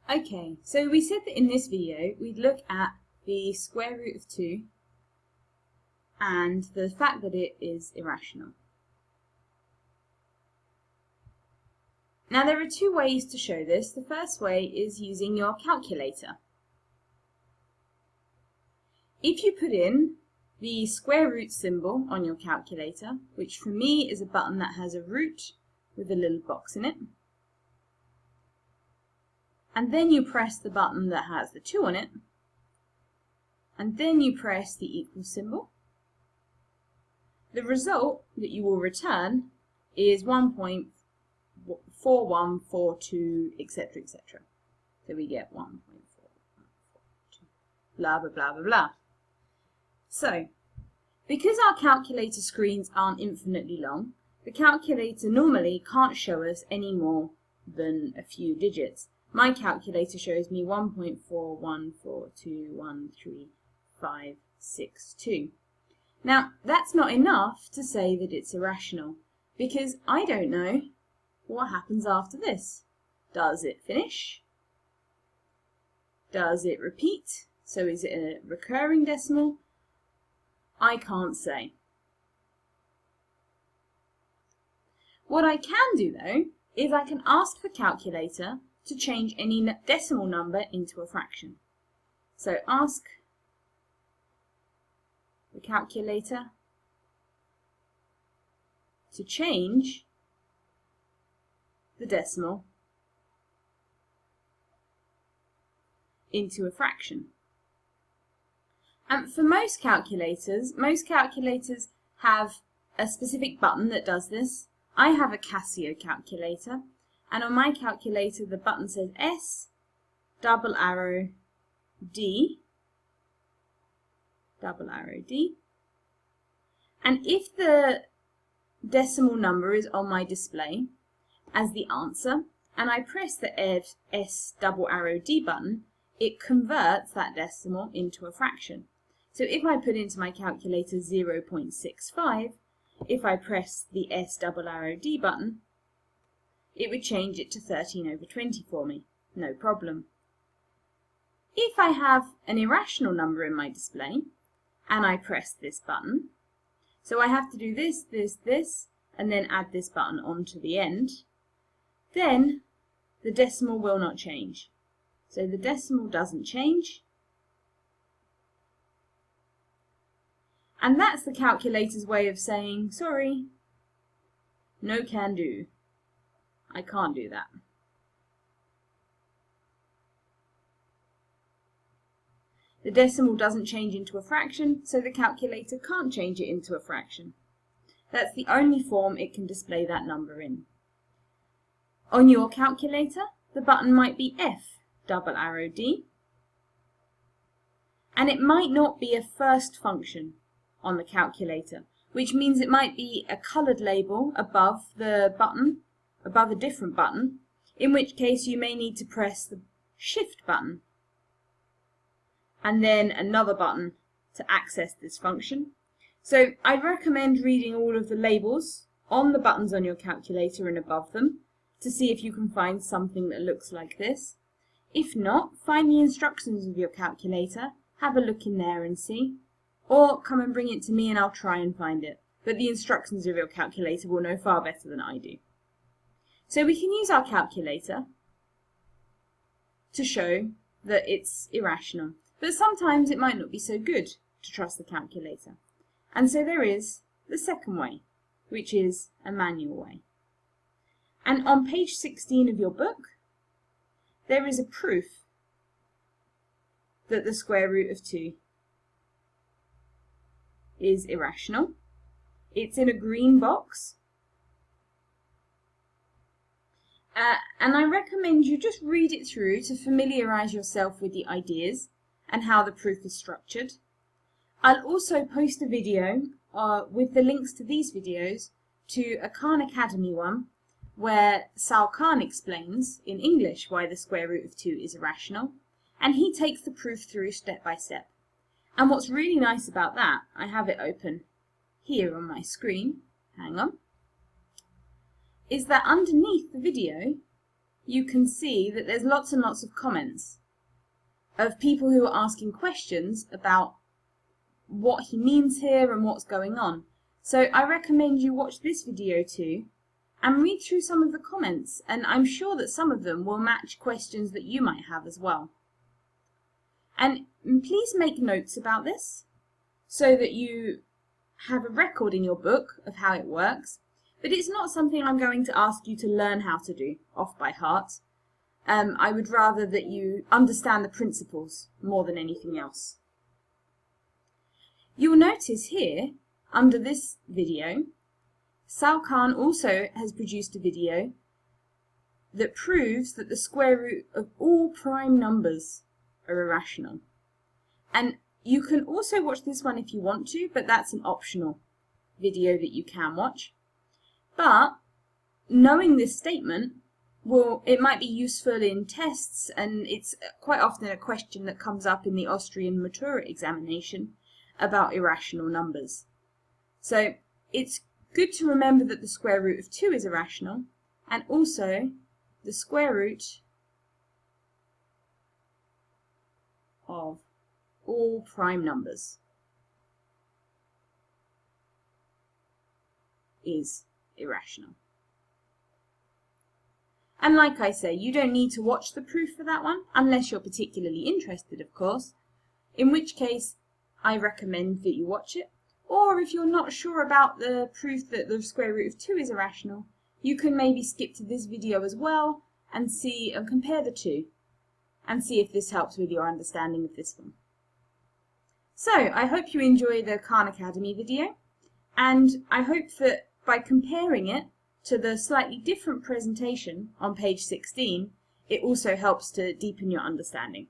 Okay, so we said that in this video we'd look at the square root of 2 and the fact that it is irrational. Now there are two ways to show this. The first way is using your calculator. If you put in the square root symbol on your calculator, which for me is a button that has a root with a little box in it, and then you press the button that has the 2 on it, and then you press the equal symbol, the result that you will return is 1.4142, etc., etc. So we get 1.4142, blah, blah, blah, blah, blah. So, because our calculator screens aren't infinitely long, the calculator normally can't show us any more than a few digits. My calculator shows me 1.4142135562. Now, that's not enough to say that it's irrational, because I don't know what happens after this. Does it finish? Does it repeat? So is it a recurring decimal? I can't say. What I can do, though, is I can ask the calculator to change any decimal number into a fraction. So ask the calculator to change the decimal into a fraction. And for most calculators have a specific button that does this. I have a Casio calculator, and on my calculator the button says S double arrow D, double arrow D. And if the decimal number is on my display as the answer, and I press the S double arrow D button, it converts that decimal into a fraction. So if I put into my calculator 0.65, if I press the S double arrow D button, it would change it to 13/20 for me, no problem. If I have an irrational number in my display, and I press this button, so I have to do this, this, this, and then add this button onto the end, then the decimal will not change. So the decimal doesn't change, and that's the calculator's way of saying, sorry, no can do. I can't do that. The decimal doesn't change into a fraction, so the calculator can't change it into a fraction. That's the only form it can display that number in. On your calculator, the button might be F double arrow D, and it might not be a first function on the calculator, which means it might be a coloured label above the button, above a different button, in which case you may need to press the Shift button and then another button to access this function. So I'd recommend reading all of the labels on the buttons on your calculator and above them to see if you can find something that looks like this. If not, find the instructions of your calculator, have a look in there and see, or come and bring it to me and I'll try and find it. But the instructions of your calculator will know far better than I do. So we can use our calculator to show that it's irrational. But sometimes it might not be so good to trust the calculator. And so there is the second way, which is a manual way. And on page 16 of your book, there is a proof that the square root of 2 is irrational. It's in a green box. And I recommend you just read it through to familiarise yourself with the ideas and how the proof is structured. I'll also post a video with the links to these videos to a Khan Academy one where Sal Khan explains in English why the square root of 2 is irrational, and he takes the proof through step by step. And what's really nice about that, I have it open here on my screen, hang on, is that underneath the video you can see that there's lots and lots of comments of people who are asking questions about what he means here and what's going on. So I recommend you watch this video too and read through some of the comments, and I'm sure that some of them will match questions that you might have as well. And please make notes about this so that you have a record in your book of how it works, but it's not something I'm going to ask you to learn how to do off by heart. I would rather that you understand the principles more than anything else. You'll notice here, under this video, Sal Khan also has produced a video that proves that the square root of all prime numbers are irrational. And you can also watch this one if you want to, but that's an optional video that you can watch. But knowing this statement, it might be useful in tests, and it's quite often a question that comes up in the Austrian Matura examination about irrational numbers. So it's good to remember that the square root of 2 is irrational, and also the square root of all prime numbers is irrational. And like I say, you don't need to watch the proof for that one, unless you're particularly interested, of course, in which case I recommend that you watch it. Or if you're not sure about the proof that the square root of 2 is irrational, you can maybe skip to this video as well and see and compare the two and see if this helps with your understanding of this one. So I hope you enjoy the Khan Academy video, and I hope that by comparing it to the slightly different presentation on page 16, it also helps to deepen your understanding.